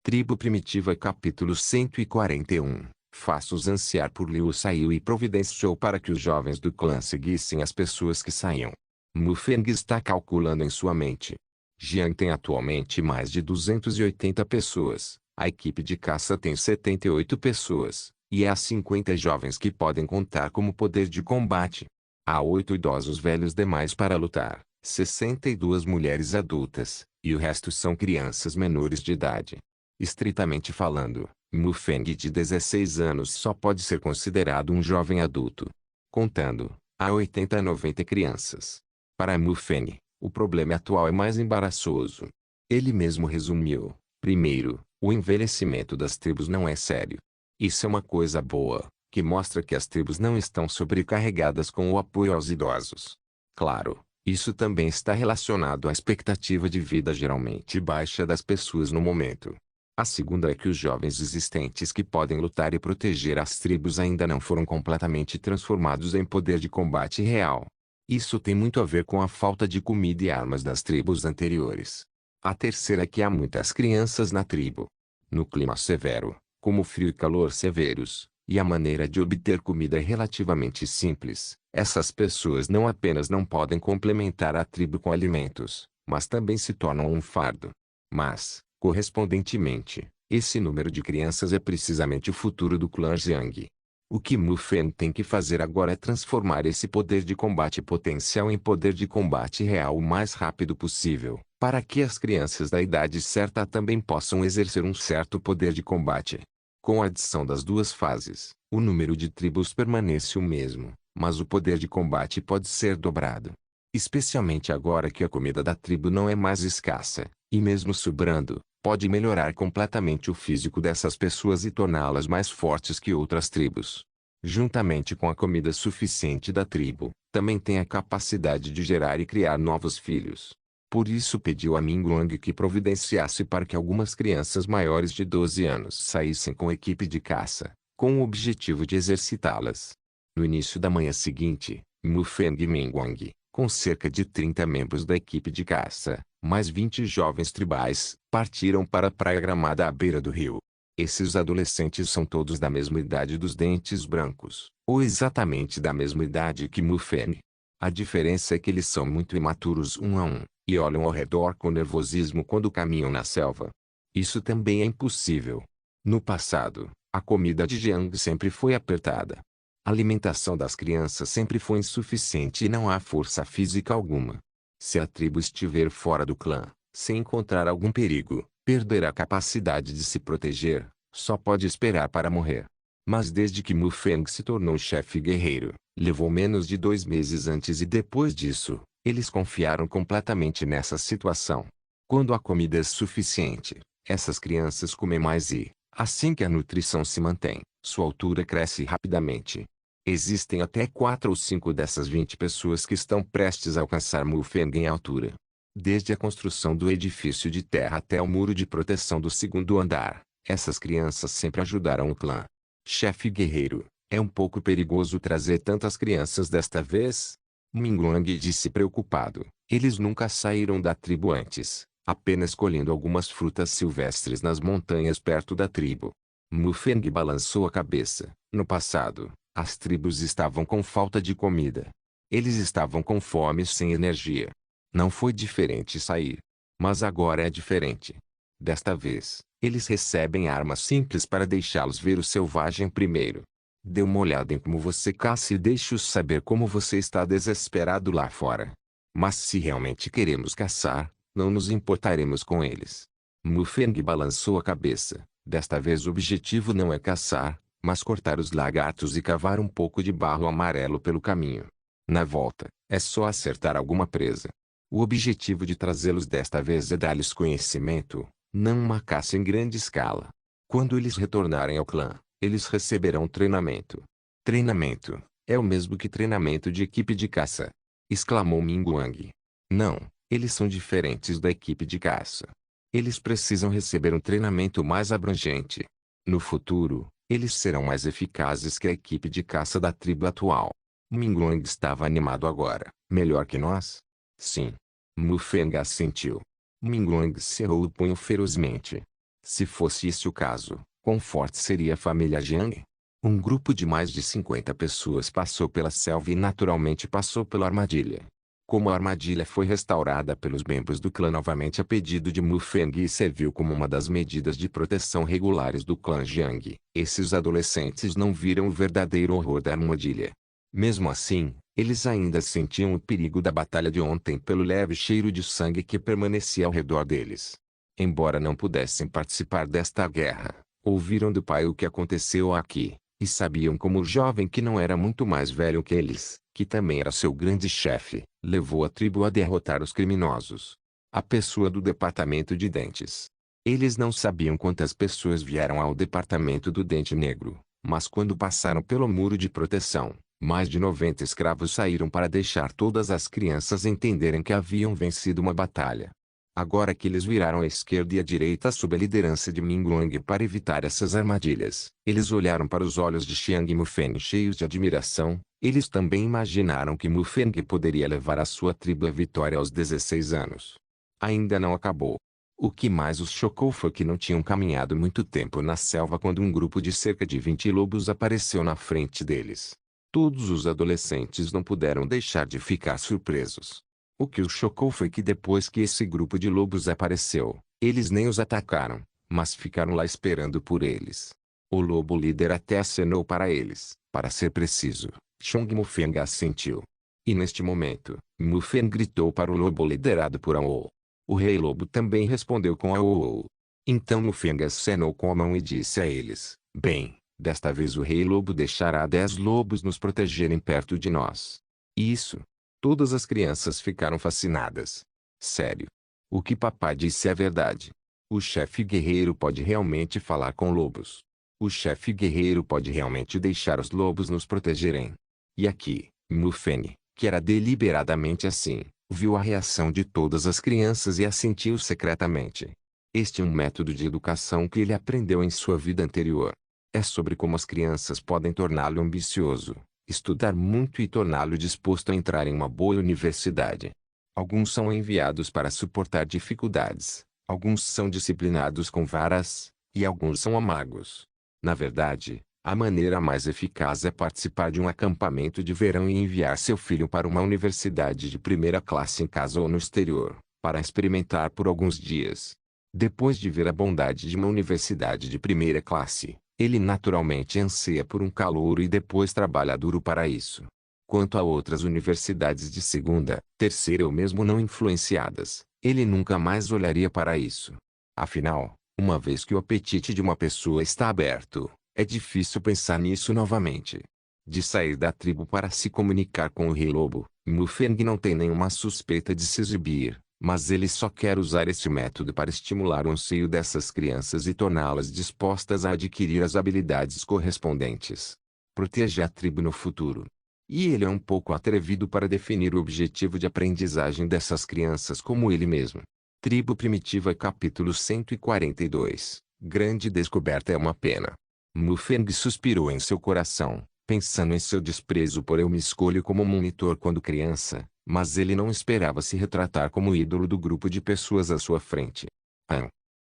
Tribo Primitiva Capítulo 141. Faço-os ansiar por Liu saiu e providenciou para que os jovens do clã seguissem as pessoas que saíam. Mu Feng está calculando em sua mente. Jiang tem atualmente mais de 280 pessoas, a equipe de caça tem 78 pessoas, e há 50 jovens que podem contar como poder de combate. Há 8 idosos velhos demais para lutar, 62 mulheres adultas, e o resto são crianças menores de idade. Estritamente falando, Mu Feng de 16 anos só pode ser considerado um jovem adulto. Contando, há 80 a 90 crianças. Para Mu Feng, o problema atual é mais embaraçoso. Ele mesmo resumiu: primeiro, o envelhecimento das tribos não é sério. Isso é uma coisa boa, que mostra que as tribos não estão sobrecarregadas com o apoio aos idosos. Claro, isso também está relacionado à expectativa de vida geralmente baixa das pessoas no momento. A segunda é que os jovens existentes que podem lutar e proteger as tribos ainda não foram completamente transformados em poder de combate real. Isso tem muito a ver com a falta de comida e armas das tribos anteriores. A terceira é que há muitas crianças na tribo. No clima severo, como frio e calor severos, e a maneira de obter comida é relativamente simples, essas pessoas não apenas não podem complementar a tribo com alimentos, mas também se tornam um fardo. Mas, correspondentemente, esse número de crianças é precisamente o futuro do clã Jiang. O que Mu Feng tem que fazer agora é transformar esse poder de combate potencial em poder de combate real o mais rápido possível, para que as crianças da idade certa também possam exercer um certo poder de combate. Com a adição das duas fases, o número de tribos permanece o mesmo, mas o poder de combate pode ser dobrado. Especialmente agora que a comida da tribo não é mais escassa, e mesmo sobrando, pode melhorar completamente o físico dessas pessoas e torná-las mais fortes que outras tribos. Juntamente com a comida suficiente da tribo, também tem a capacidade de gerar e criar novos filhos. Por isso pediu a Mingguang que providenciasse para que algumas crianças maiores de 12 anos saíssem com a equipe de caça, com o objetivo de exercitá-las. No início da manhã seguinte, Mu Feng e Mingguang, com cerca de 30 membros da equipe de caça, mais 20 jovens tribais, partiram para a praia gramada à beira do rio. Esses adolescentes são todos da mesma idade dos dentes brancos, ou exatamente da mesma idade que Mu Feng. A diferença é que eles são muito imaturos um a um, e olham ao redor com nervosismo quando caminham na selva. Isso também é impossível. No passado, a comida de Jiang sempre foi apertada. A alimentação das crianças sempre foi insuficiente e não há força física alguma. Se a tribo estiver fora do clã, sem encontrar algum perigo, perder a capacidade de se proteger, só pode esperar para morrer. Mas desde que Mu Feng se tornou chefe guerreiro, levou menos de 2 meses antes e depois disso, eles confiaram completamente nessa situação. Quando a comida é suficiente, essas crianças comem mais e, assim que a nutrição se mantém, sua altura cresce rapidamente. Existem até 4 ou 5 dessas 20 pessoas que estão prestes a alcançar Mu Feng em altura. Desde a construção do edifício de terra até o muro de proteção do segundo andar, essas crianças sempre ajudaram o clã. Chefe guerreiro, é um pouco perigoso trazer tantas crianças desta vez? Mingguang disse preocupado. Eles nunca saíram da tribo antes, apenas colhendo algumas frutas silvestres nas montanhas perto da tribo. Mu Feng balançou a cabeça. No passado, as tribos estavam com falta de comida. Eles estavam com fome e sem energia. Não foi diferente sair. Mas agora é diferente. Desta vez, eles recebem armas simples para deixá-los ver o selvagem primeiro. Dê uma olhada em como você caça e deixe-os saber como você está desesperado lá fora. Mas se realmente queremos caçar, não nos importaremos com eles. Mu Feng balançou a cabeça. Desta vez o objetivo não é caçar, mas cortar os lagartos e cavar um pouco de barro amarelo pelo caminho. Na volta, é só acertar alguma presa. O objetivo de trazê-los desta vez é dar-lhes conhecimento, não uma caça em grande escala. Quando eles retornarem ao clã, eles receberão treinamento. Treinamento, é o mesmo que treinamento de equipe de caça, exclamou Mingguang. Não, eles são diferentes da equipe de caça. Eles precisam receber um treinamento mais abrangente. No futuro, eles serão mais eficazes que a equipe de caça da tribo atual. Mingguang estava animado agora. Melhor que nós? Sim. Mu Feng assentiu. Mingguang cerrou o punho ferozmente. Se fosse esse o caso, quão forte seria a família Jiang? Um grupo de mais de 50 pessoas passou pela selva e naturalmente passou pela armadilha. Como a armadilha foi restaurada pelos membros do clã novamente a pedido de Mu Feng e serviu como uma das medidas de proteção regulares do clã Jiang, esses adolescentes não viram o verdadeiro horror da armadilha. Mesmo assim, eles ainda sentiam o perigo da batalha de ontem pelo leve cheiro de sangue que permanecia ao redor deles. Embora não pudessem participar desta guerra, ouviram do pai o que aconteceu aqui, e sabiam como o jovem que não era muito mais velho que eles, que também era seu grande chefe, levou a tribo a derrotar os criminosos. A pessoa do Departamento de Dentes. Eles não sabiam quantas pessoas vieram ao Departamento do Dente Negro, mas quando passaram pelo muro de proteção, mais de 90 escravos saíram para deixar todas as crianças entenderem que haviam vencido uma batalha. Agora que eles viraram à esquerda e à direita sob a liderança de Mingguang para evitar essas armadilhas, eles olharam para os olhos de Xiang e Mufeng cheios de admiração. Eles também imaginaram que Mufeng poderia levar a sua tribo à vitória aos 16 anos. Ainda não acabou. O que mais os chocou foi que não tinham caminhado muito tempo na selva quando um grupo de cerca de 20 lobos apareceu na frente deles. Todos os adolescentes não puderam deixar de ficar surpresos. O que os chocou foi que depois que esse grupo de lobos apareceu, eles nem os atacaram, mas ficaram lá esperando por eles. O lobo líder até acenou para eles, para ser preciso. Chong Mufeng assentiu. E neste momento, Mufeng gritou para o lobo liderado por Ao. O rei lobo também respondeu com Ao. Então Mufeng acenou com a mão e disse a eles, bem, desta vez o rei lobo deixará 10 lobos nos protegerem perto de nós. Isso. Todas as crianças ficaram fascinadas. Sério. O que papai disse é verdade. O chefe guerreiro pode realmente falar com lobos. O chefe guerreiro pode realmente deixar os lobos nos protegerem. E aqui, Mufeng, que era deliberadamente assim, viu a reação de todas as crianças e assentiu secretamente. Este é um método de educação que ele aprendeu em sua vida anterior. É sobre como as crianças podem torná-lo ambicioso, estudar muito e torná-lo disposto a entrar em uma boa universidade. Alguns são enviados para suportar dificuldades, alguns são disciplinados com varas, e alguns são amagos. Na verdade, a maneira mais eficaz é participar de um acampamento de verão e enviar seu filho para uma universidade de primeira classe em casa ou no exterior, para experimentar por alguns dias. Depois de ver a bondade de uma universidade de primeira classe, ele naturalmente anseia por um calouro e depois trabalha duro para isso. Quanto a outras universidades de segunda, terceira ou mesmo não influenciadas, ele nunca mais olharia para isso. Afinal, uma vez que o apetite de uma pessoa está aberto, é difícil pensar nisso novamente. De sair da tribo para se comunicar com o rei lobo, Mufeng não tem nenhuma suspeita de se exibir, mas ele só quer usar esse método para estimular o anseio dessas crianças e torná-las dispostas a adquirir as habilidades correspondentes. Proteja a tribo no futuro. E ele é um pouco atrevido para definir o objetivo de aprendizagem dessas crianças como ele mesmo. Tribo Primitiva capítulo 142. Grande descoberta é uma pena. Mufeng suspirou em seu coração, pensando em seu desprezo por eu me escolho como monitor quando criança, mas ele não esperava se retratar como ídolo do grupo de pessoas à sua frente.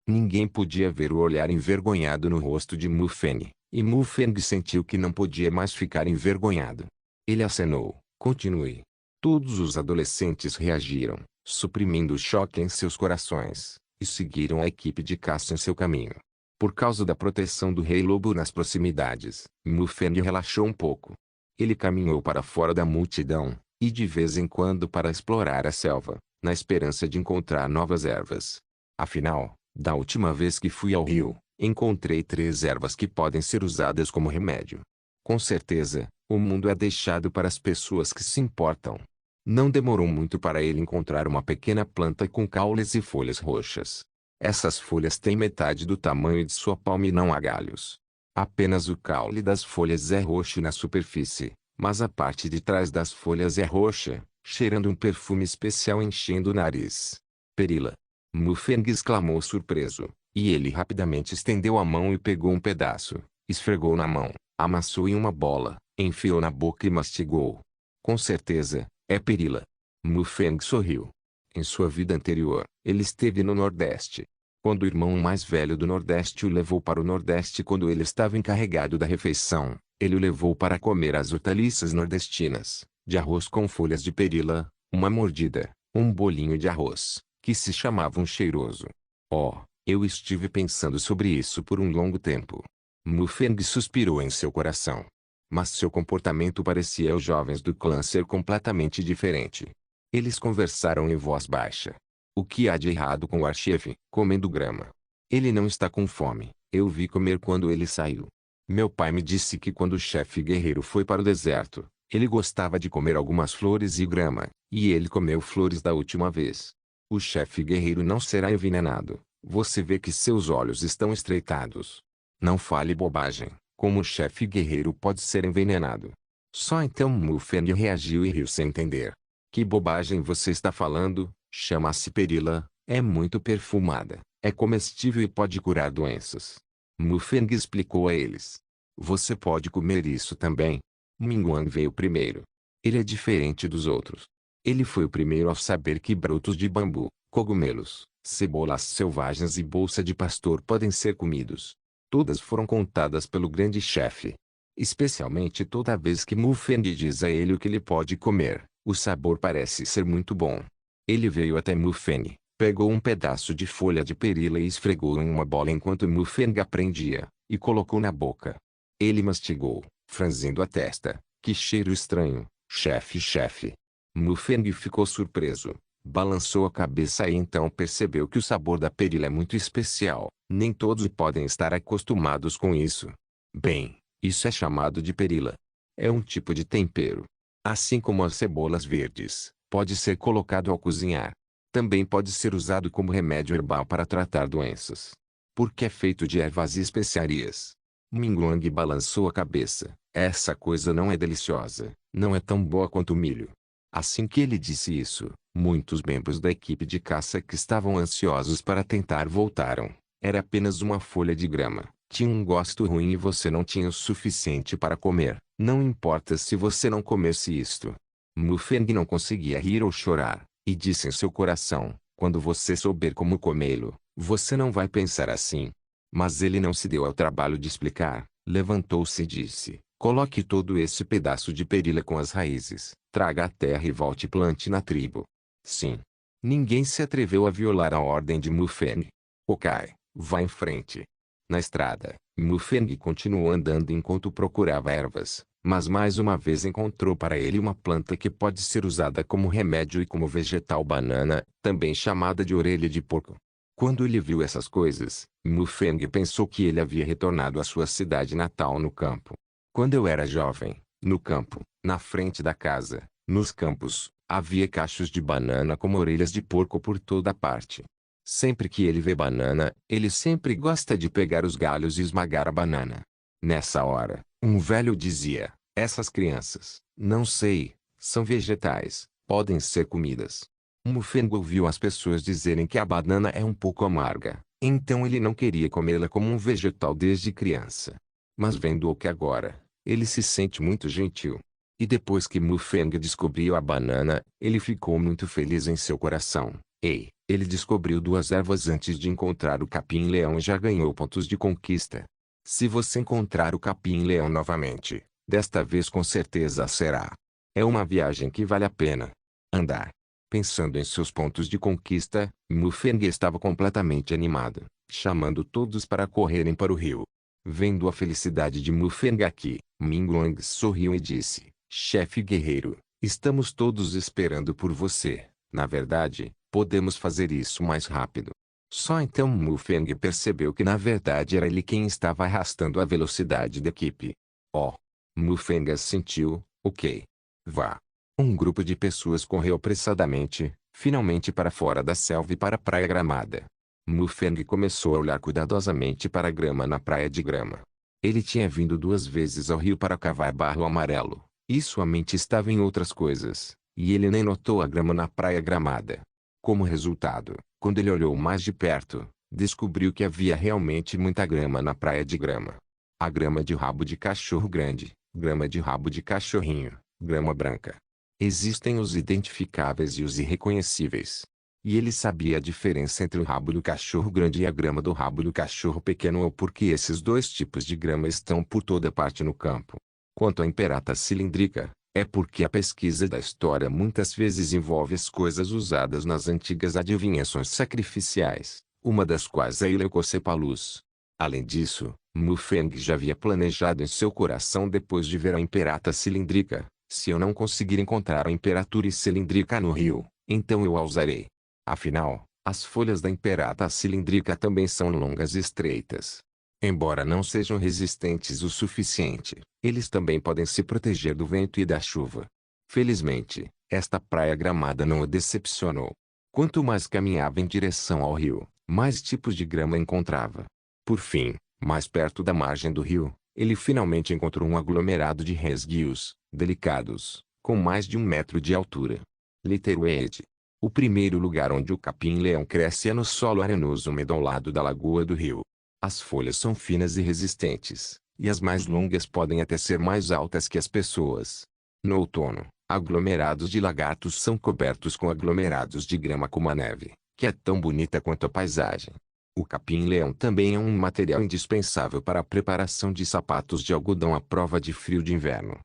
Ninguém podia ver o olhar envergonhado no rosto de Mufeng, e Mufeng sentiu que não podia mais ficar envergonhado. Ele acenou, continue. Todos os adolescentes reagiram, suprimindo o choque em seus corações, e seguiram a equipe de caça em seu caminho. Por causa da proteção do rei lobo nas proximidades, Mufeng relaxou um pouco. Ele caminhou para fora da multidão, e de vez em quando para explorar a selva, na esperança de encontrar novas ervas. Afinal, da última vez que fui ao rio, encontrei 3 ervas que podem ser usadas como remédio. Com certeza, o mundo é deixado para as pessoas que se importam. Não demorou muito para ele encontrar uma pequena planta com caules e folhas roxas. Essas folhas têm metade do tamanho de sua palma e não há galhos. Apenas o caule das folhas é roxo na superfície, mas a parte de trás das folhas é roxa, cheirando um perfume especial enchendo o nariz. Perila! Mufeng exclamou surpreso, e ele rapidamente estendeu a mão e pegou um pedaço, esfregou na mão, amassou em uma bola, enfiou na boca e mastigou. Com certeza, é perila. Mufeng sorriu. Em sua vida anterior, ele esteve no Nordeste. Quando o irmão mais velho do Nordeste o levou para o Nordeste quando ele estava encarregado da refeição, ele o levou para comer as hortaliças nordestinas, de arroz com folhas de perila, uma mordida, um bolinho de arroz, que se chamava um cheiroso. Oh, eu estive pensando sobre isso por um longo tempo. Mufeng suspirou em seu coração. Mas seu comportamento parecia aos jovens do clã ser completamente diferente. Eles conversaram em voz baixa. O que há de errado com o archefe, comendo grama? Ele não está com fome. Eu vi comer quando ele saiu. Meu pai me disse que quando o chefe guerreiro foi para o deserto, ele gostava de comer algumas flores e grama, e ele comeu flores da última vez. O chefe guerreiro não será envenenado. Você vê que seus olhos estão estreitados. Não fale bobagem. Como o chefe guerreiro pode ser envenenado? Só então Mufeng reagiu e riu sem entender. Que bobagem você está falando? Chama-se perila, é muito perfumada, é comestível e pode curar doenças. Mufeng explicou a eles. Você pode comer isso também. Minguang veio primeiro. Ele é diferente dos outros. Ele foi o primeiro a saber que brotos de bambu, cogumelos, cebolas selvagens e bolsa de pastor podem ser comidos. Todas foram contadas pelo grande chefe. Especialmente toda vez que Mufeng diz a ele o que ele pode comer, o sabor parece ser muito bom. Ele veio até Mufeng, pegou um pedaço de folha de perila e esfregou em uma bola enquanto Mufeng aprendia, e colocou na boca. Ele mastigou, franzindo a testa. Que cheiro estranho, chefe, chefe. Mufeng ficou surpreso, balançou a cabeça e então percebeu que o sabor da perila é muito especial. Nem todos podem estar acostumados com isso. Bem, isso é chamado de perila. É um tipo de tempero. Assim como as cebolas verdes, pode ser colocado ao cozinhar. Também pode ser usado como remédio herbal para tratar doenças. Porque é feito de ervas e especiarias. Minguang balançou a cabeça. Essa coisa não é deliciosa, não é tão boa quanto o milho. Assim que ele disse isso, muitos membros da equipe de caça que estavam ansiosos para tentar voltaram. Era apenas uma folha de grama. Tinha um gosto ruim e você não tinha o suficiente para comer. Não importa se você não comesse isto. Mufeng não conseguia rir ou chorar, e disse em seu coração, quando você souber como comê-lo, você não vai pensar assim. Mas ele não se deu ao trabalho de explicar, levantou-se e disse, coloque todo esse pedaço de perila com as raízes, traga a terra e volte e plante na tribo. Sim. Ninguém se atreveu a violar a ordem de Mufeng. Ok, vá em frente. Na estrada, Mufeng continuou andando enquanto procurava ervas, mas mais uma vez encontrou para ele uma planta que pode ser usada como remédio e como vegetal banana, também chamada de orelha de porco. Quando ele viu essas coisas, Mufeng pensou que ele havia retornado à sua cidade natal no campo. Quando eu era jovem, no campo, na frente da casa, nos campos, havia cachos de banana como orelhas de porco por toda parte. Sempre que ele vê banana, ele sempre gosta de pegar os galhos e esmagar a banana. Nessa hora, um velho dizia, essas crianças, não sei, são vegetais, podem ser comidas. Mufeng ouviu as pessoas dizerem que a banana é um pouco amarga, então ele não queria comê-la como um vegetal desde criança. Mas vendo-o que agora, ele se sente muito gentil. E depois que Mufeng descobriu a banana, ele ficou muito feliz em seu coração. Ei, ele descobriu duas ervas antes de encontrar o capim-leão e já ganhou pontos de conquista. Se você encontrar o capim-leão novamente, desta vez com certeza será. É uma viagem que vale a pena andar. Pensando em seus pontos de conquista, Mufeng estava completamente animado, chamando todos para correrem para o rio. Vendo a felicidade de Mufeng aqui, Minguang sorriu e disse, chefe guerreiro, estamos todos esperando por você. Na verdade, podemos fazer isso mais rápido. Só então Mufeng percebeu que na verdade era ele quem estava arrastando a velocidade da equipe. Oh! Mufeng assentiu, ok. Vá. Um grupo de pessoas correu apressadamente, finalmente para fora da selva e para a praia gramada. Mufeng começou a olhar cuidadosamente para a grama na praia de grama. Ele tinha vindo 2 vezes ao rio para cavar barro amarelo, e sua mente estava em outras coisas, e ele nem notou a grama na praia gramada. Como resultado, quando ele olhou mais de perto, descobriu que havia realmente muita grama na praia de grama. A grama de rabo de cachorro grande, grama de rabo de cachorrinho, grama branca. Existem os identificáveis e os irreconhecíveis. E ele sabia a diferença entre o rabo do cachorro grande e a grama do rabo do cachorro pequeno, ou porque esses dois tipos de grama estão por toda parte no campo. Quanto à imperata cilíndrica, é porque a pesquisa da história muitas vezes envolve as coisas usadas nas antigas adivinhações sacrificiais, uma das quais é a Leucocephalus. Além disso, Mufang já havia planejado em seu coração, depois de ver a imperata cilíndrica: se eu não conseguir encontrar a imperatura cilíndrica no rio, então eu a usarei. Afinal, as folhas da imperata cilíndrica também são longas e estreitas. Embora não sejam resistentes o suficiente, eles também podem se proteger do vento e da chuva. Felizmente, esta praia gramada não o decepcionou. Quanto mais caminhava em direção ao rio, mais tipos de grama encontrava. Por fim, mais perto da margem do rio, ele finalmente encontrou um aglomerado de resguios, delicados, com mais de 1 metro de altura. Literoide. O primeiro lugar onde o capim-leão cresce é no solo arenoso úmido ao lado da lagoa do rio. As folhas são finas e resistentes, e as mais longas podem até ser mais altas que as pessoas. No outono, aglomerados de lagartos são cobertos com aglomerados de grama como a neve, que é tão bonita quanto a paisagem. O capim-leão também é um material indispensável para a preparação de sapatos de algodão à prova de frio de inverno.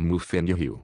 Mufang Rio.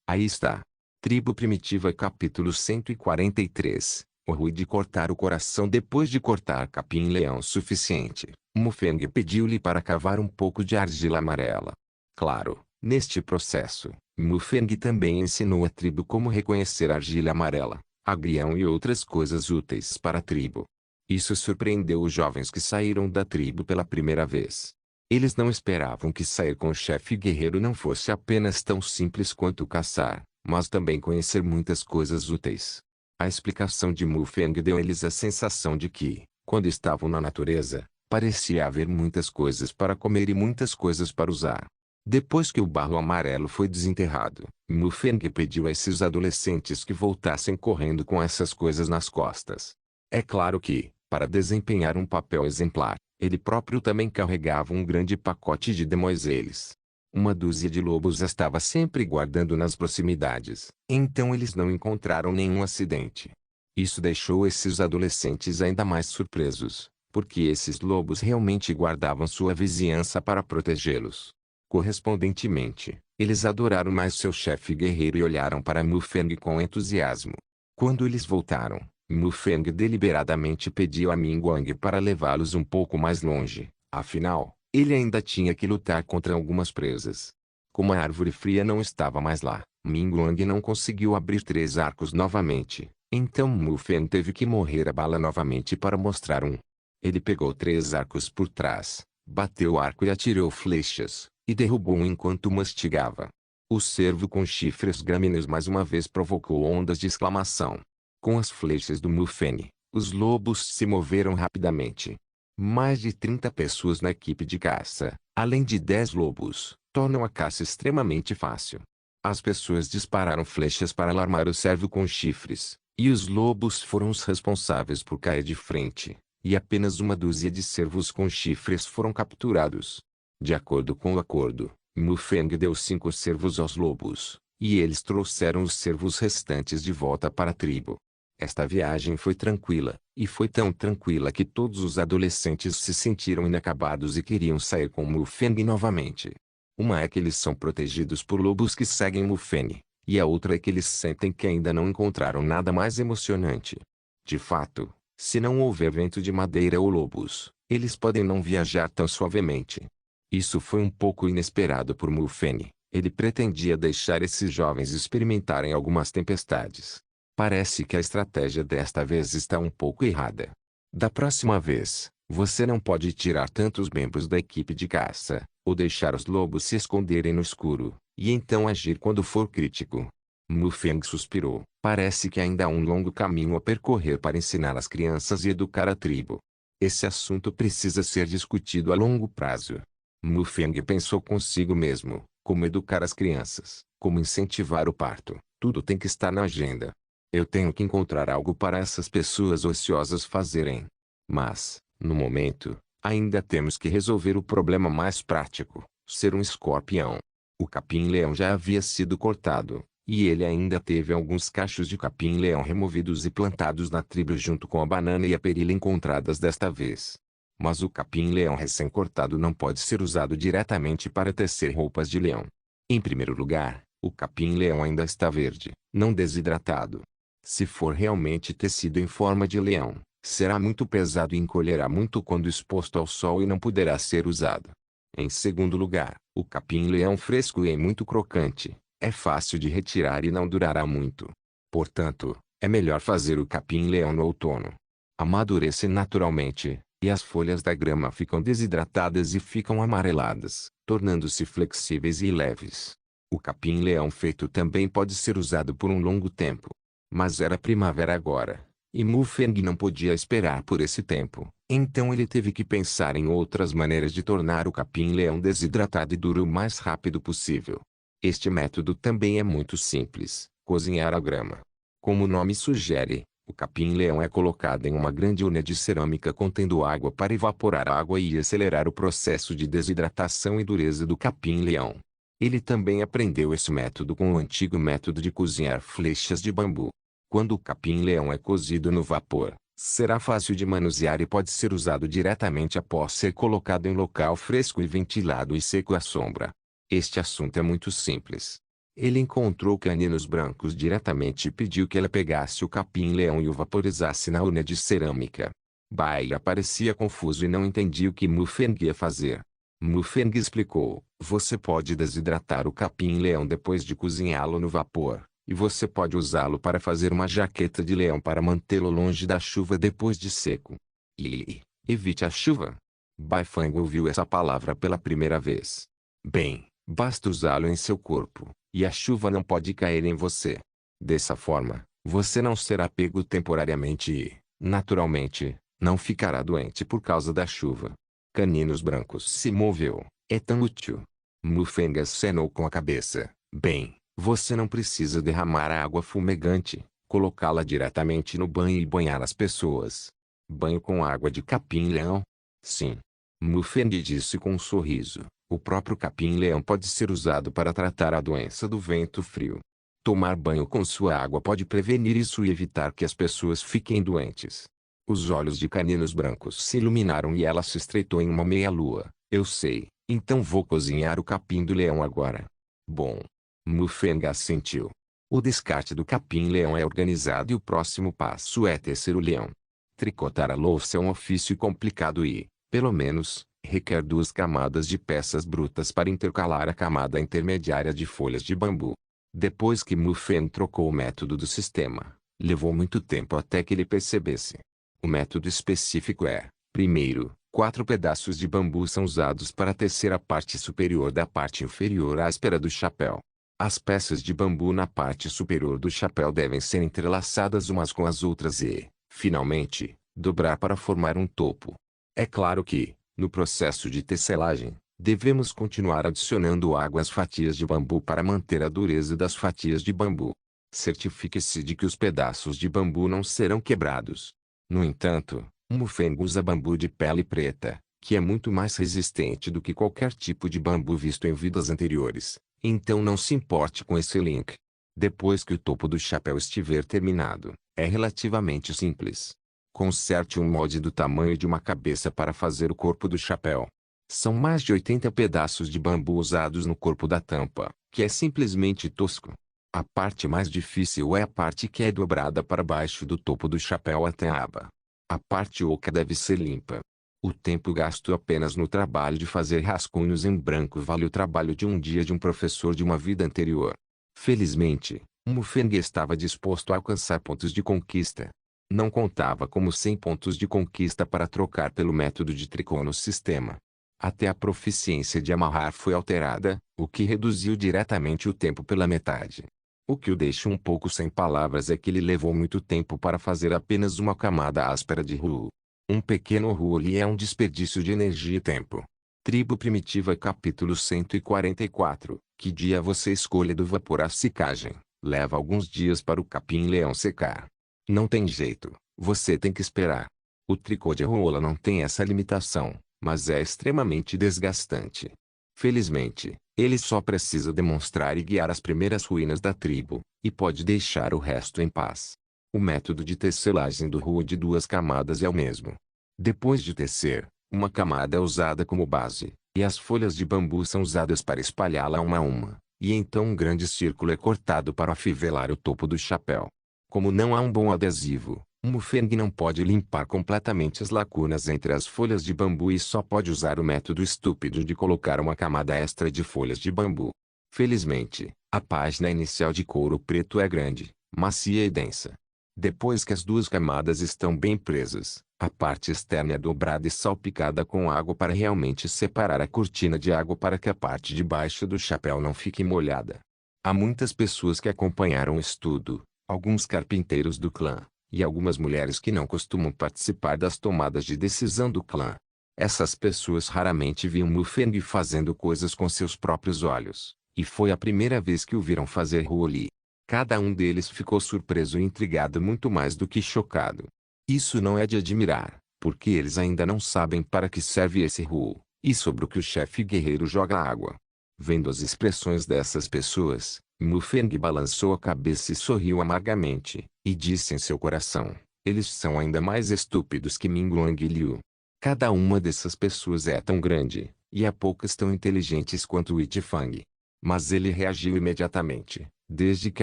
Aí está. Tribo Primitiva, capítulo 143. O ruim de cortar o coração. Depois de cortar capim-leão suficiente, Mufang pediu-lhe para cavar um pouco de argila amarela. Claro, neste processo, Mufang também ensinou a tribo como reconhecer argila amarela, agrião e outras coisas úteis para a tribo. Isso surpreendeu os jovens que saíram da tribo pela primeira vez. Eles não esperavam que sair com o chefe guerreiro não fosse apenas tão simples quanto caçar, mas também conhecer muitas coisas úteis. A explicação de Mufang deu-lhes a sensação de que, quando estavam na natureza, parecia haver muitas coisas para comer e muitas coisas para usar. Depois que o barro amarelo foi desenterrado, Mufang pediu a esses adolescentes que voltassem correndo com essas coisas nas costas. É claro que, para desempenhar um papel exemplar, ele próprio também carregava um grande pacote de demoiselles. Uma dúzia de lobos estava sempre guardando nas proximidades, então eles não encontraram nenhum acidente. Isso deixou esses adolescentes ainda mais surpresos, porque esses lobos realmente guardavam sua vizinhança para protegê-los. Correspondentemente, eles adoraram mais seu chefe guerreiro e olharam para Mufang com entusiasmo. Quando eles voltaram, Mufang deliberadamente pediu a Minguang para levá-los um pouco mais longe, afinal, ele ainda tinha que lutar contra algumas presas. Como a árvore fria não estava mais lá, Minguang não conseguiu abrir 3 arcos novamente, então Mufang teve que morrer a bala novamente para mostrar um. Ele pegou 3 arcos por trás, bateu o arco e atirou flechas, e derrubou um enquanto mastigava. O cervo com chifres gramíneos mais uma vez provocou ondas de exclamação. Com as flechas do Mufang, os lobos se moveram rapidamente. Mais de 30 pessoas na equipe de caça, além de 10 lobos, tornam a caça extremamente fácil. As pessoas dispararam flechas para alarmar o cervo com chifres, e os lobos foram os responsáveis por cair de frente, e apenas uma dúzia de cervos com chifres foram capturados. De acordo com o acordo, Mufang deu 5 cervos aos lobos, e eles trouxeram os cervos restantes de volta para a tribo. Esta viagem foi tranquila, e foi tão tranquila que todos os adolescentes se sentiram inacabados e queriam sair com Mufang novamente. Uma é que eles são protegidos por lobos que seguem Mufang, e a outra é que eles sentem que ainda não encontraram nada mais emocionante. De fato, se não houver vento de madeira ou lobos, eles podem não viajar tão suavemente. Isso foi um pouco inesperado por Mufang. Ele pretendia deixar esses jovens experimentarem algumas tempestades. Parece que a estratégia desta vez está um pouco errada. Da próxima vez, você não pode tirar tantos membros da equipe de caça, ou deixar os lobos se esconderem no escuro, e então agir quando for crítico. Mufang suspirou. Parece que ainda há um longo caminho a percorrer para ensinar as crianças e educar a tribo. Esse assunto precisa ser discutido a longo prazo. Mufang pensou consigo mesmo: como educar as crianças, como incentivar o parto, tudo tem que estar na agenda. Eu tenho que encontrar algo para essas pessoas ociosas fazerem. Mas, no momento, ainda temos que resolver o problema mais prático: ser um escorpião. O capim-leão já havia sido cortado, E ele ainda teve alguns cachos de capim-leão removidos e plantados na tribo junto com a banana e a perila encontradas desta vez. Mas o capim-leão recém-cortado não pode ser usado diretamente para tecer roupas de leão. Em primeiro lugar, o capim-leão ainda está verde, não desidratado. Se for realmente tecido em forma de leão, será muito pesado e encolherá muito quando exposto ao sol e não poderá ser usado. Em segundo lugar, o capim-leão fresco é muito crocante, é fácil de retirar e não durará muito. Portanto, é melhor fazer o capim-leão no outono. Amadurece naturalmente, e as folhas da grama ficam desidratadas e ficam amareladas, tornando-se flexíveis e leves. O capim-leão feito também pode ser usado por um longo tempo. Mas era primavera agora, e Mufeng não podia esperar por esse tempo, então ele teve que pensar em outras maneiras de tornar o capim-leão desidratado e duro o mais rápido possível. Este método também é muito simples: cozinhar a grama. Como o nome sugere, o capim-leão é colocado em uma grande urna de cerâmica contendo água para evaporar a água e acelerar o processo de desidratação e dureza do capim-leão. Ele também aprendeu esse método com o antigo método de cozinhar flechas de bambu. Quando o capim-leão é cozido no vapor, será fácil de manusear e pode ser usado diretamente após ser colocado em local fresco e ventilado e seco à sombra. Este assunto é muito simples. Ele encontrou caninos brancos diretamente e pediu que ela pegasse o capim-leão e o vaporizasse na urna de cerâmica. Bai parecia confuso e não entendia o que Mufeng ia fazer. Mufeng explicou: você pode desidratar o capim-leão depois de cozinhá-lo no vapor, e você pode usá-lo para fazer uma jaqueta de leão para mantê-lo longe da chuva depois de seco. E evite a chuva. Bai Fang ouviu essa palavra pela primeira vez. Bem, basta usá-lo em seu corpo, e a chuva não pode cair em você. Dessa forma, você não será pego temporariamente e, naturalmente, não ficará doente por causa da chuva. Caninos brancos se moveu. É tão útil. Mufeng acenou com a cabeça. Bem, você não precisa derramar a água fumegante, colocá-la diretamente no banho e banhar as pessoas. Banho com água de capim-leão? Sim. Mufeng disse com um sorriso. O próprio capim-leão pode ser usado para tratar a doença do vento frio. Tomar banho com sua água pode prevenir isso e evitar que as pessoas fiquem doentes. Os olhos de caninos brancos se iluminaram e ela se estreitou em uma meia-lua. Eu sei, então vou cozinhar o capim do leão agora. Bom. Mufeng assentiu. O descarte do capim-leão é organizado e o próximo passo é tecer o leão. Tricotar a louça é um ofício complicado e, pelo menos, requer 2 camadas de peças brutas para intercalar a camada intermediária de folhas de bambu. Depois que Mufeng trocou o método do sistema, levou muito tempo até que ele percebesse. O método específico é: primeiro, 4 pedaços de bambu são usados para tecer a parte superior da parte inferior áspera do chapéu. As peças de bambu na parte superior do chapéu devem ser entrelaçadas umas com as outras e, finalmente, dobrar para formar um topo. É claro que, no processo de tecelagem, devemos continuar adicionando água às fatias de bambu para manter a dureza das fatias de bambu. Certifique-se de que os pedaços de bambu não serão quebrados. No entanto, Mufeng usa bambu de pele preta, que é muito mais resistente do que qualquer tipo de bambu visto em vidas anteriores, então não se importe com esse link. Depois que o topo do chapéu estiver terminado, é relativamente simples. Conserte um molde do tamanho de uma cabeça para fazer o corpo do chapéu. São mais de 80 pedaços de bambu usados no corpo da tampa, que é simplesmente tosco. A parte mais difícil é a parte que é dobrada para baixo do topo do chapéu até a aba. A parte oca deve ser limpa. O tempo gasto apenas no trabalho de fazer rascunhos em branco vale o trabalho de um dia de um professor de uma vida anterior. Felizmente, Mufeng estava disposto a alcançar pontos de conquista. Não contava como 100 pontos de conquista para trocar pelo método de tricô no sistema. Até a proficiência de amarrar foi alterada, o que reduziu diretamente o tempo pela metade. O que o deixa um pouco sem palavras é que ele levou muito tempo para fazer apenas uma camada áspera de ru. Um pequeno ru é um desperdício de energia e tempo. Tribo Primitiva capítulo 144. Que dia você escolhe do vapor à secagem? Leva alguns dias para o capim-leão secar. Não tem jeito, você tem que esperar. O tricô de rola não tem essa limitação, mas é extremamente desgastante. Felizmente, Ele só precisa demonstrar e guiar as primeiras ruínas da tribo, e pode deixar o resto em paz. O método de tecelagem do Hu de 2 camadas é o mesmo. Depois de tecer, uma camada é usada como base, e as folhas de bambu são usadas para espalhá-la uma a uma, e então um grande círculo é cortado para afivelar o topo do chapéu. Como não há um bom adesivo, Mufeng não pode limpar completamente as lacunas entre as folhas de bambu e só pode usar o método estúpido de colocar uma camada extra de folhas de bambu. Felizmente, a página inicial de couro preto é grande, macia e densa. Depois que as 2 camadas estão bem presas, a parte externa é dobrada e salpicada com água para realmente separar a cortina de água para que a parte de baixo do chapéu não fique molhada. Há muitas pessoas que acompanharam o estudo, alguns carpinteiros do clã, e algumas mulheres que não costumam participar das tomadas de decisão do clã. Essas pessoas raramente viam Mufeng fazendo coisas com seus próprios olhos, e foi a primeira vez que o viram fazer Huoli. Cada um deles ficou surpreso e intrigado muito mais do que chocado. Isso não é de admirar, porque eles ainda não sabem para que serve esse Hu, e sobre o que o chefe guerreiro joga água. Vendo as expressões dessas pessoas, Mufeng balançou a cabeça e sorriu amargamente, e disse em seu coração: eles são ainda mais estúpidos que Mingguang e Liu. Cada uma dessas pessoas é tão grande, e há poucas tão inteligentes quanto Weifang. Mas ele reagiu imediatamente, desde que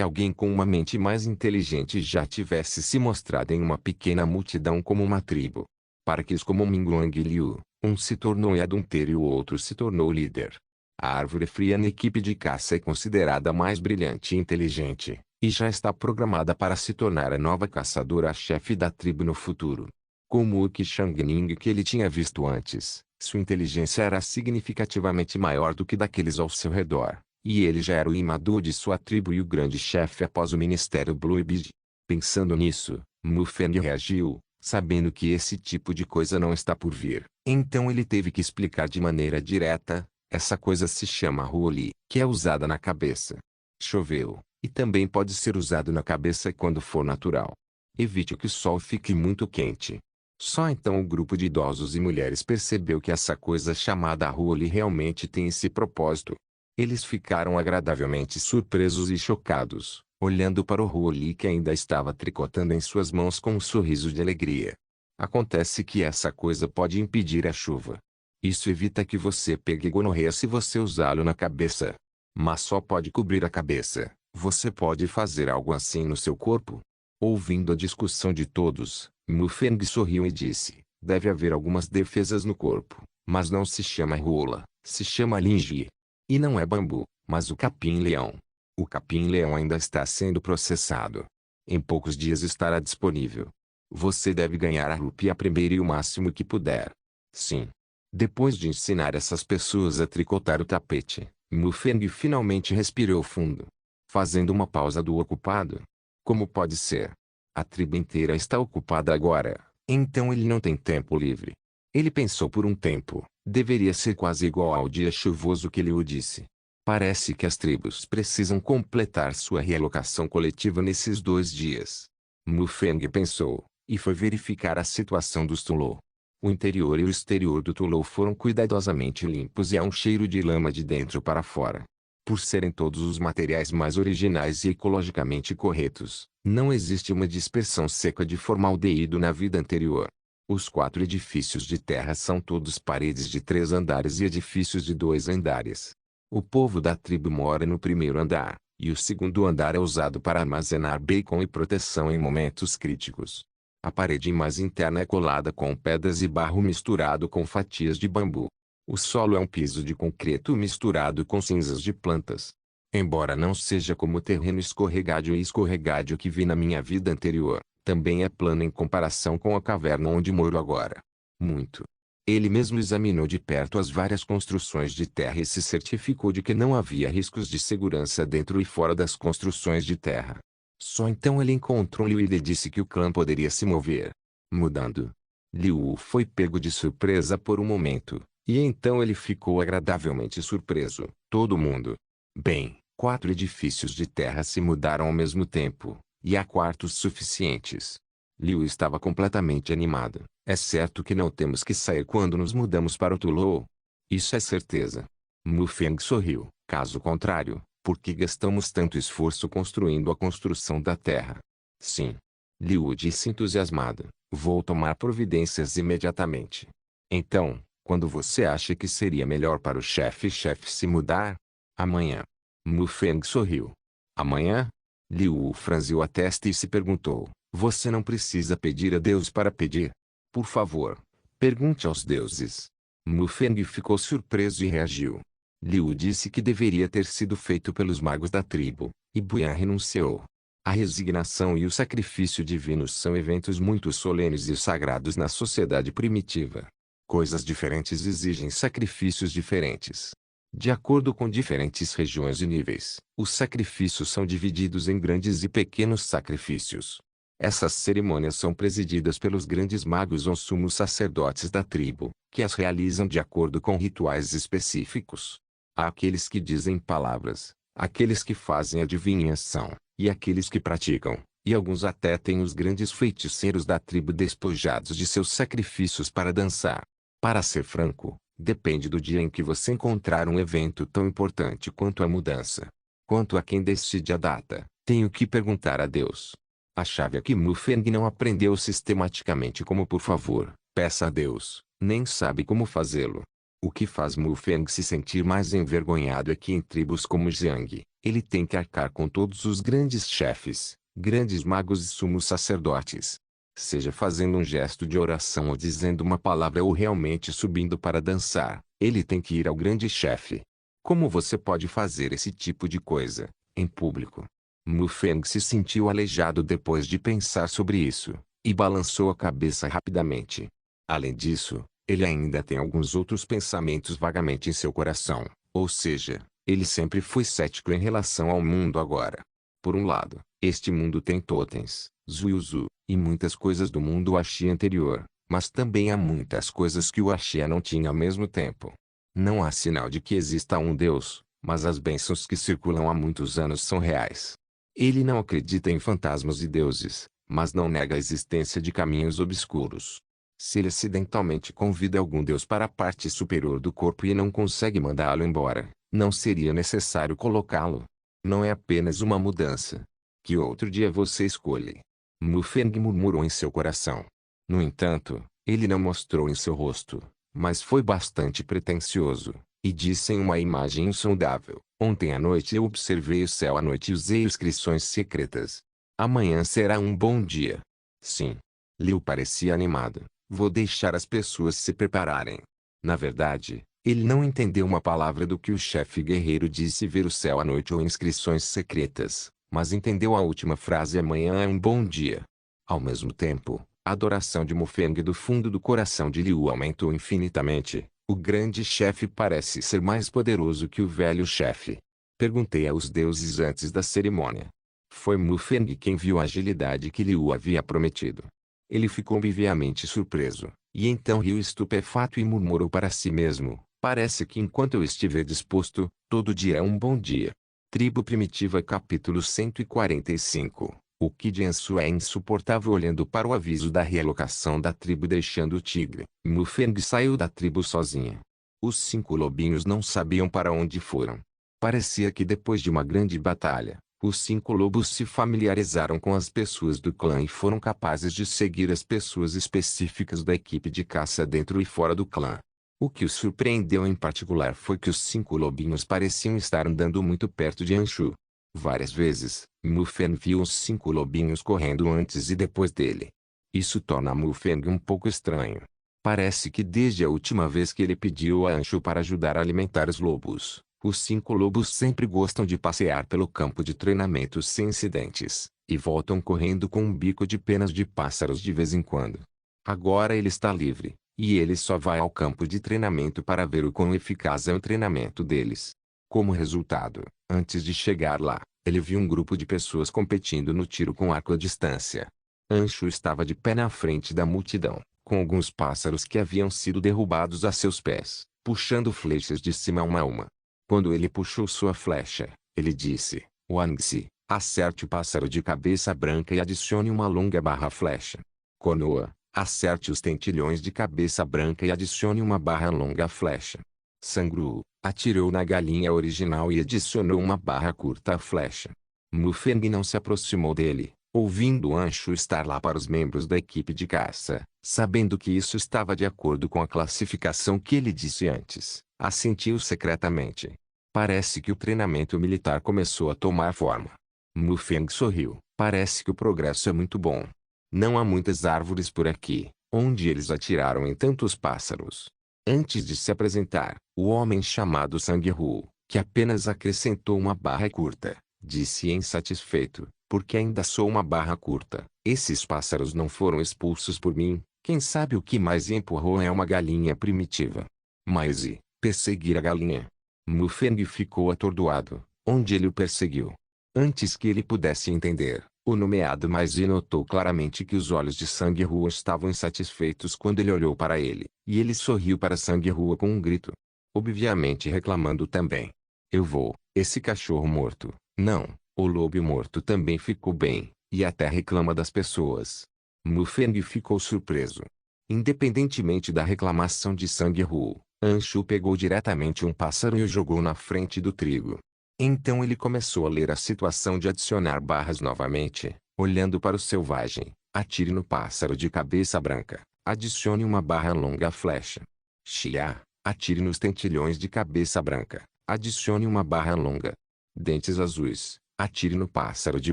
alguém com uma mente mais inteligente já tivesse se mostrado em uma pequena multidão como uma tribo. Parques como Mingguang e Liu, um se tornou adunteiro e o outro se tornou líder. A árvore fria na equipe de caça é considerada a mais brilhante e inteligente, e já está programada para se tornar a nova caçadora-chefe da tribo no futuro. Como o Shangning que ele tinha visto antes, sua inteligência era significativamente maior do que daqueles ao seu redor, e ele já era o imador de sua tribo e o grande chefe após o Ministério Bluebird. Pensando nisso, Mufeng reagiu, sabendo que esse tipo de coisa não está por vir. Então ele teve que explicar de maneira direta: essa coisa se chama Huoli, que é usada na cabeça. Choveu, e também pode ser usado na cabeça quando for natural. Evite que o sol fique muito quente. Só então o grupo de idosos e mulheres percebeu que essa coisa chamada Huoli realmente tem esse propósito. Eles ficaram agradavelmente surpresos e chocados, olhando para o Huoli que ainda estava tricotando em suas mãos com um sorriso de alegria. Acontece que essa coisa pode impedir a chuva. Isso evita que você pegue gonorreia se você usá-lo na cabeça. Mas só pode cobrir a cabeça. Você pode fazer algo assim no seu corpo? Ouvindo a discussão de todos, Mufeng sorriu e disse: deve haver algumas defesas no corpo, mas não se chama rola, se chama linji. E não é bambu, mas o capim-leão. O capim-leão ainda está sendo processado. Em poucos dias estará disponível. Você deve ganhar a rupia primeiro e o máximo que puder. Sim. Depois de ensinar essas pessoas a tricotar o tapete, Mufeng finalmente respirou fundo, fazendo uma pausa do ocupado. Como pode ser? A tribo inteira está ocupada agora, então ele não tem tempo livre. Ele pensou por um tempo, deveria ser quase igual ao dia chuvoso que Liu disse. Parece que as tribos precisam completar sua realocação coletiva nesses 2 dias. Mufeng pensou, e foi verificar a situação dos Tulou. O interior e o exterior do Tulou foram cuidadosamente limpos e há um cheiro de lama de dentro para fora. Por serem todos os materiais mais originais e ecologicamente corretos, não existe uma dispersão seca de formaldeído na vida anterior. Os 4 edifícios de terra são todos paredes de 3 andares e edifícios de 2 andares. O povo da tribo mora no primeiro andar, e o segundo andar é usado para armazenar bacon e proteção em momentos críticos. A parede mais interna é colada com pedras e barro misturado com fatias de bambu. O solo é um piso de concreto misturado com cinzas de plantas. Embora não seja como o terreno escorregadio que vi na minha vida anterior, também é plano em comparação com a caverna onde moro agora. Muito. Ele mesmo examinou de perto as várias construções de terra e se certificou de que não havia riscos de segurança dentro e fora das construções de terra. Só então ele encontrou Liu e lhe disse que o clã poderia se mover. Mudando. Liu foi pego de surpresa por um momento, e então ele ficou agradavelmente surpreso. Todo mundo. Bem, 4 edifícios de terra se mudaram ao mesmo tempo, e há quartos suficientes. Liu estava completamente animado. É certo que não temos que sair quando nos mudamos para o Tulou? Isso é certeza. Mufeng sorriu, Caso contrário, por que gastamos tanto esforço construindo a construção da Terra? Sim. Liu disse entusiasmado. Vou tomar providências imediatamente. Então, quando você acha que seria melhor para o chefe se mudar? Amanhã. Mu Feng sorriu. Amanhã? Liu franziu a testa e se perguntou. Você não precisa pedir a Deus para pedir. Por favor, pergunte aos deuses. Mu Feng ficou surpreso e reagiu. Liu disse que deveria ter sido feito pelos magos da tribo, e Buyan renunciou. A resignação e o sacrifício divino são eventos muito solenes e sagrados na sociedade primitiva. Coisas diferentes exigem sacrifícios diferentes. De acordo com diferentes regiões e níveis, os sacrifícios são divididos em grandes e pequenos sacrifícios. Essas cerimônias são presididas pelos grandes magos ou sumos sacerdotes da tribo, que as realizam de acordo com rituais específicos. Há aqueles que dizem palavras, aqueles que fazem adivinhação, e aqueles que praticam, e alguns até têm os grandes feiticeiros da tribo despojados de seus sacrifícios para dançar. Para ser franco, depende do dia em que você encontrar um evento tão importante quanto a mudança. Quanto a quem decide a data, tenho que perguntar a Deus. A chave é que Mu Feng não aprendeu sistematicamente como por favor, peça a Deus, nem sabe como fazê-lo. O que faz Mu Feng se sentir mais envergonhado é que em tribos como Jiang, ele tem que arcar com todos os grandes chefes, grandes magos e sumos sacerdotes. Seja fazendo um gesto de oração ou dizendo uma palavra ou realmente subindo para dançar, ele tem que ir ao grande chefe. Como você pode fazer esse tipo de coisa, em público? Mu Feng se sentiu aleijado depois de pensar sobre isso, e balançou a cabeça rapidamente. Além disso, ele ainda tem alguns outros pensamentos vagamente em seu coração, ou seja, ele sempre foi cético em relação ao mundo agora. Por um lado, este mundo tem totens, Zuiuzu, e muitas coisas do mundo Axia anterior, mas também há muitas coisas que o Axia não tinha ao mesmo tempo. Não há sinal de que exista um Deus, mas as bênçãos que circulam há muitos anos são reais. Ele não acredita em fantasmas e deuses, mas não nega a existência de caminhos obscuros. Se ele acidentalmente convida algum deus para a parte superior do corpo e não consegue mandá-lo embora, não seria necessário colocá-lo. Não é apenas uma mudança. Que outro dia você escolhe? Mu Feng murmurou em seu coração. No entanto, ele não mostrou em seu rosto, mas foi bastante pretensioso, e disse em uma imagem insondável. Ontem à noite eu observei o céu à noite e usei inscrições secretas. Amanhã será um bom dia. Sim. Liu parecia animado. Vou deixar as pessoas se prepararem. Na verdade, ele não entendeu uma palavra do que o chefe guerreiro disse ver o céu à noite ou inscrições secretas, mas entendeu a última frase amanhã é um bom dia. Ao mesmo tempo, a adoração de Mu Feng do fundo do coração de Liu aumentou infinitamente. O grande chefe parece ser mais poderoso que o velho chefe. Perguntei aos deuses antes da cerimônia. Foi Mu Feng quem viu a agilidade que Liu havia prometido. Ele ficou obviamente surpreso, e então riu estupefato e murmurou para si mesmo, parece que enquanto eu estiver disposto, todo dia é um bom dia. Tribo Primitiva capítulo 145. O Qi Jiansu é insuportável olhando para o aviso da realocação da tribo deixando o tigre. Mu Feng saiu da tribo sozinha. Os 5 lobinhos não sabiam para onde foram. Parecia que depois de uma grande batalha, os 5 lobos se familiarizaram com as pessoas do clã e foram capazes de seguir as pessoas específicas da equipe de caça dentro e fora do clã. O que os surpreendeu em particular foi que os 5 lobinhos pareciam estar andando muito perto de Anshu. Várias vezes, Mu Feng viu os 5 lobinhos correndo antes e depois dele. Isso torna Mu Feng um pouco estranho. Parece que desde a última vez que ele pediu a Anshu para ajudar a alimentar os lobos, os 5 lobos sempre gostam de passear pelo campo de treinamento sem incidentes, e voltam correndo com um bico de penas de pássaros de vez em quando. Agora ele está livre, e ele só vai ao campo de treinamento para ver o quão eficaz é o treinamento deles. Como resultado, antes de chegar lá, ele viu um grupo de pessoas competindo no tiro com arco à distância. Anshu estava de pé na frente da multidão, com alguns pássaros que haviam sido derrubados a seus pés, puxando flechas de cima uma a uma. Quando ele puxou sua flecha, ele disse, Wangzi, acerte o pássaro de cabeça branca e adicione uma longa barra flecha. Konoha, acerte os tentilhões de cabeça branca e adicione uma barra longa flecha. Sangru atirou na galinha original e adicionou uma barra curta à flecha. Mufeng não se aproximou dele, ouvindo Anshu estar lá para os membros da equipe de caça. Sabendo que isso estava de acordo com a classificação que ele disse antes, assentiu secretamente. Parece que o treinamento militar começou a tomar forma. Mufeng sorriu. Parece que o progresso é muito bom. Não há muitas árvores por aqui, onde eles atiraram em tantos pássaros. Antes de se apresentar, o homem chamado Sangru, que apenas acrescentou uma barra curta, disse insatisfeito, porque ainda sou uma barra curta. Esses pássaros não foram expulsos por mim, quem sabe o que mais empurrou é uma galinha primitiva. Mas e perseguir a galinha? Mufeng ficou atordoado. Onde ele o perseguiu? Antes que ele pudesse entender, o nomeado Maizi notou claramente que os olhos de Sangru estavam insatisfeitos quando ele olhou para ele, e ele sorriu para Sangru com um grito. Obviamente reclamando também. Eu vou, esse cachorro morto. Não, o lobo morto também ficou bem, e até reclama das pessoas. Mufeng ficou surpreso. Independentemente da reclamação de Sangru, Anshu pegou diretamente um pássaro e o jogou na frente do trigo. Então ele começou a ler a situação de adicionar barras novamente, olhando para o selvagem. Atire no pássaro de cabeça branca. Adicione uma barra longa à flecha. Xia, atire nos tentilhões de cabeça branca. Adicione uma barra longa. Dentes azuis, atire no pássaro de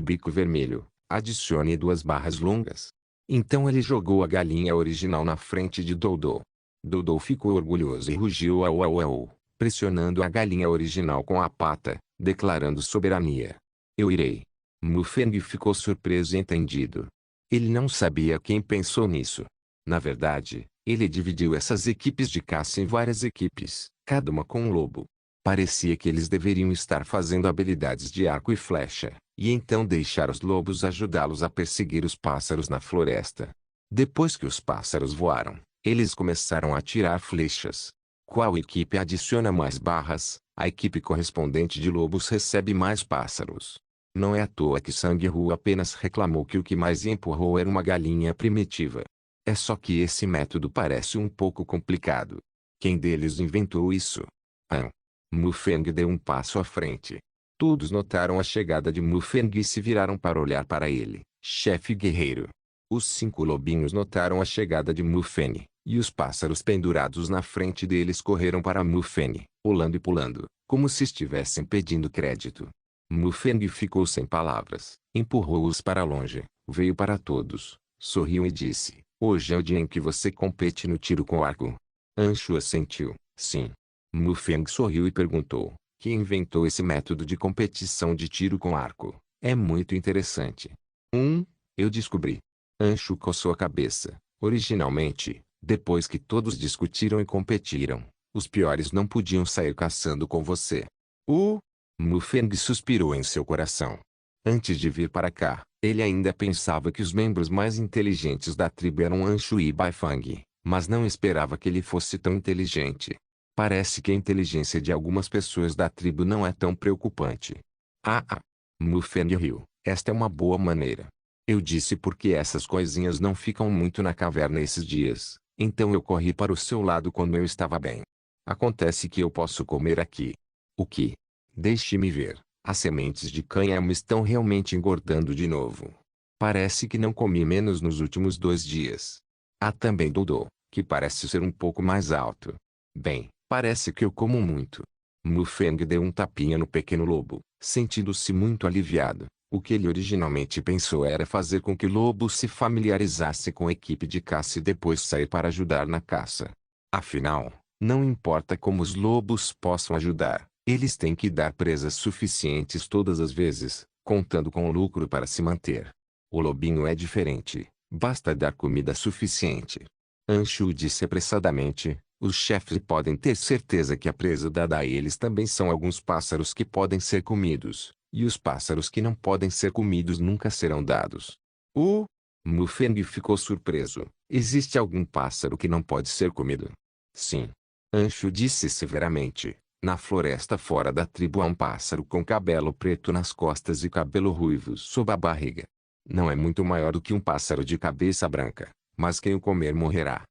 bico vermelho. Adicione 2 barras longas. Então ele jogou a galinha original na frente de Dodo. Dodo ficou orgulhoso e rugiu au au au, pressionando a galinha original com a pata, declarando soberania. Eu irei. Mufeng ficou surpreso e entendido. Ele não sabia quem pensou nisso. Na verdade, ele dividiu essas equipes de caça em várias equipes, cada uma com um lobo. Parecia que eles deveriam estar fazendo habilidades de arco e flecha, e então deixar os lobos ajudá-los a perseguir os pássaros na floresta. Depois que os pássaros voaram, eles começaram a atirar flechas. Qual equipe adiciona mais barras, a equipe correspondente de lobos recebe mais pássaros. Não é à toa que Sangru apenas reclamou que o que mais empurrou era uma galinha primitiva. É só que esse método parece um pouco complicado. Quem deles inventou isso? Mufeng deu um passo à frente. Todos notaram a chegada de Mufeng e se viraram para olhar para ele, chefe guerreiro. Os 5 lobinhos notaram a chegada de Mufeng, e os pássaros pendurados na frente deles correram para Mufeng, pulando e pulando, como se estivessem pedindo crédito. Mufeng ficou sem palavras, empurrou-os para longe, veio para todos, sorriu e disse, hoje é o dia em que você compete no tiro com arco. Anshu assentiu, sim. Mufeng sorriu e perguntou, quem inventou esse método de competição de tiro com arco? É muito interessante. Eu descobri. Anshu coçou a cabeça. Originalmente, depois que todos discutiram e competiram, os piores não podiam sair caçando com você. Mufeng suspirou em seu coração. Antes de vir para cá, ele ainda pensava que os membros mais inteligentes da tribo eram Anshu e Baifang, mas não esperava que ele fosse tão inteligente. Parece que a inteligência de algumas pessoas da tribo não é tão preocupante. Mufeng riu. Esta é uma boa maneira. Eu disse porque essas coisinhas não ficam muito na caverna esses dias, então eu corri para o seu lado quando eu estava bem. Acontece que eu posso comer aqui. O que? Deixe-me ver. As sementes de cânhamo estão realmente engordando de novo. Parece que não comi menos nos últimos 2 dias. Há também Dodo, que parece ser um pouco mais alto. Bem, parece que eu como muito. Mufeng deu um tapinha no pequeno lobo, sentindo-se muito aliviado. O que ele originalmente pensou era fazer com que o lobo se familiarizasse com a equipe de caça e depois sair para ajudar na caça. Afinal, não importa como os lobos possam ajudar, eles têm que dar presas suficientes todas as vezes, contando com o lucro para se manter. O lobinho é diferente, basta dar comida suficiente. Anshu disse apressadamente, os chefes podem ter certeza que a presa dada a eles também são alguns pássaros que podem ser comidos. E os pássaros que não podem ser comidos nunca serão dados. Mufeng ficou surpreso. Existe algum pássaro que não pode ser comido? Sim. Anshu disse severamente. Na floresta fora da tribo há um pássaro com cabelo preto nas costas e cabelo ruivo sob a barriga. Não é muito maior do que um pássaro de cabeça branca, mas quem o comer morrerá.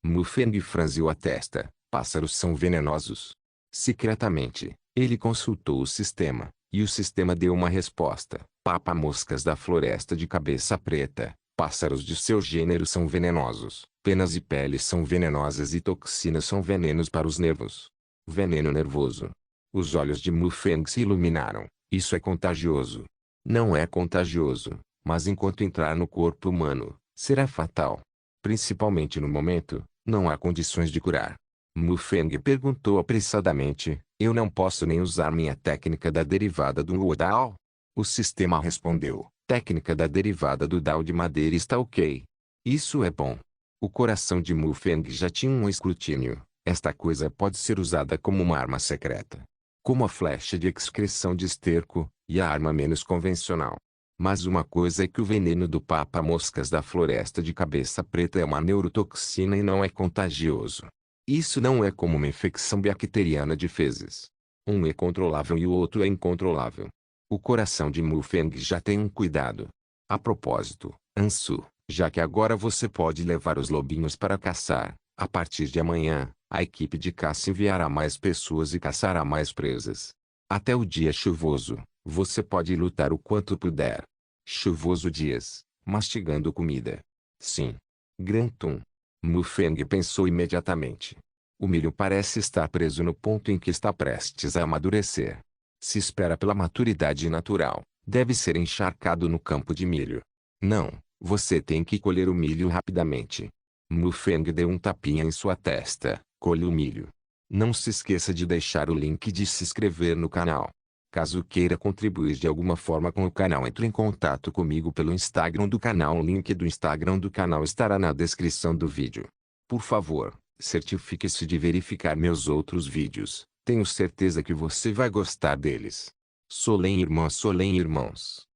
Mufeng franziu a testa. Pássaros são venenosos. Secretamente, ele consultou o sistema, e o sistema deu uma resposta. Papa-moscas da floresta de cabeça preta, pássaros de seu gênero são venenosos. Penas e peles são venenosas e toxinas são venenos para os nervos. Veneno nervoso. Os olhos de Mufang se iluminaram. Isso é contagioso. Não é contagioso, mas enquanto entrar no corpo humano, será fatal. Principalmente no momento, não há condições de curar. Mufang perguntou apressadamente, eu não posso nem usar minha técnica da derivada do Wudao? O sistema respondeu, técnica da derivada do Dao de madeira está ok. Isso é bom. O coração de Mufang já tinha um escrutínio. Esta coisa pode ser usada como uma arma secreta. Como a flecha de excreção de esterco, e a arma menos convencional. Mas uma coisa é que o veneno do papa-moscas da floresta de cabeça preta é uma neurotoxina e não é contagioso. Isso não é como uma infecção bacteriana de fezes. Um é controlável e o outro é incontrolável. O coração de Mufang já tem um cuidado. A propósito, Ansu, já que agora você pode levar os lobinhos para caçar, a partir de amanhã, a equipe de caça enviará mais pessoas e caçará mais presas. Até o dia chuvoso, você pode lutar o quanto puder. Chuvoso dias, mastigando comida. Sim. Grantum. Mufang pensou imediatamente. O milho parece estar preso no ponto em que está prestes a amadurecer. Se espera pela maturidade natural, deve ser encharcado no campo de milho. Não, você tem que colher o milho rapidamente. Mufang deu um tapinha em sua testa, colhe o milho. Não se esqueça de deixar o link de se inscrever no canal. Caso queira contribuir de alguma forma com o canal, entre em contato comigo pelo Instagram do canal. O link do Instagram do canal estará na descrição do vídeo. Por favor, certifique-se de verificar meus outros vídeos. Tenho certeza que você vai gostar deles. Solem irmãs, Solem irmãos.